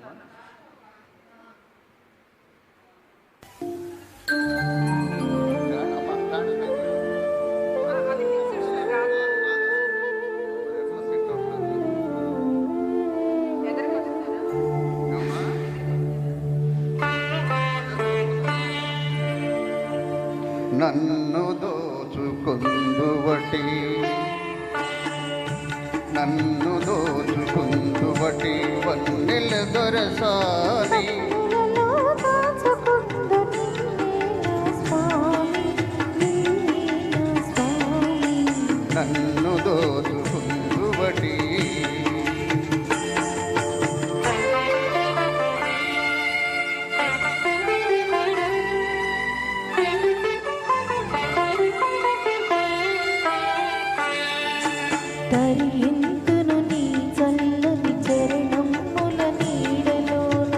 పాడమ్మా. నన్ను దోచుకుందువటి నన్ను దోచుకుందువటి వన్నెల దొరసాని నన్ను దోచుకుందువటి తరియింతును నీ చల్లని చరణముల నీడలోన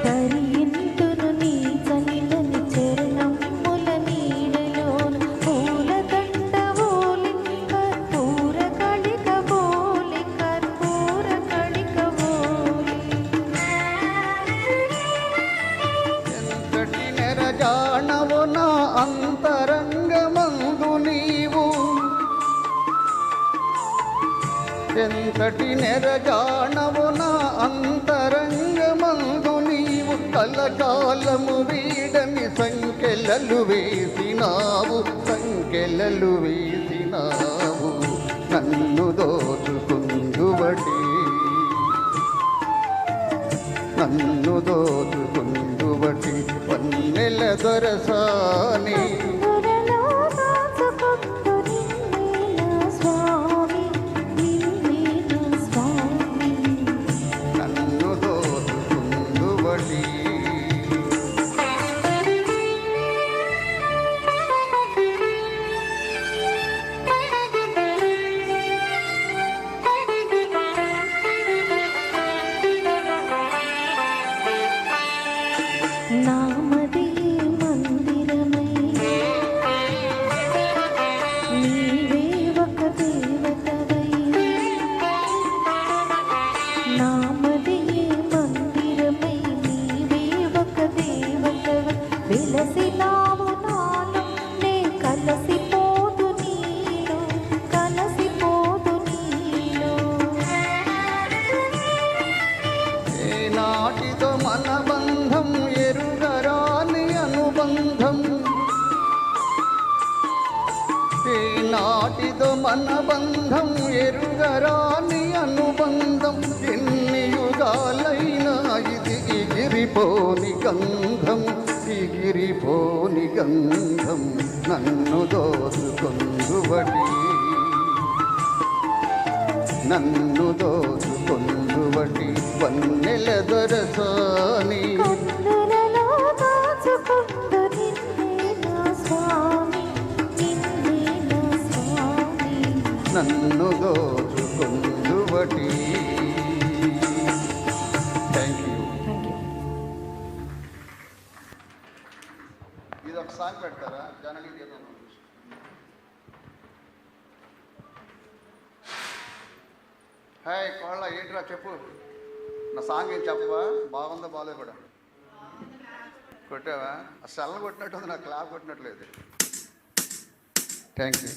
తరియింతును నీ చల్లని చరణముల నీడలోన పూలదండ ఓలి కర్పూర కళిక ఓలి కర్పూర కళిక ఓలి ఎంతటి నెరజాణవు నా అంతరంగమందు నీవు ఎంతటి నెరజాణవు నా అంతరంగమందు నీవు కలకాలము వీడని సంకెలలు వేసినావు సంకెలలు వేసినావు నన్ను దోచుకుందువటి నన్ను దోచుకుందువటి వన్నెల దొరసాని నన్ను దోచుకుందువటి నామది మందిరమై నీవే ఒక దేవతవై నామది మందిరమై నీవే ఒక దేవతవై వెలసినావు నాలో నే కలసిపోదు నీలో కలసిపోదు నీలో ఏనాటితో మన బంధం ఎరుగరాని అనుబంధం ఏనాటితో మన బంధం ఎరుగరాని అనుబంధం ఎన్ని యుగాలైనా ఇది ఎగిరిపోని గంధం ఎగిరిపోని గంధం నన్ను దోచుకుందువటి నన్ను దోచుకుందువటి వన్నెల దొరసాని కన్నులలో దాచుకుందు నిన్నే నా స్వామి నిన్నే నా స్వామి నన్ను దోచుకుందువటి. Thank you. ఇది ఒక సాంగ్ పెడతారా జనరల్ ఏదో హాయ్ కోళ్ళ ఏంటిరా చెప్పు నా సాంగ్ ఏం చెప్పవా బాగుందా బాగాలే కూడా కొట్టావా ఆ సెల్ల కొట్టినట్టు ఉంది నాకు క్లాప్ కొట్టినట్లేదు. Thank you.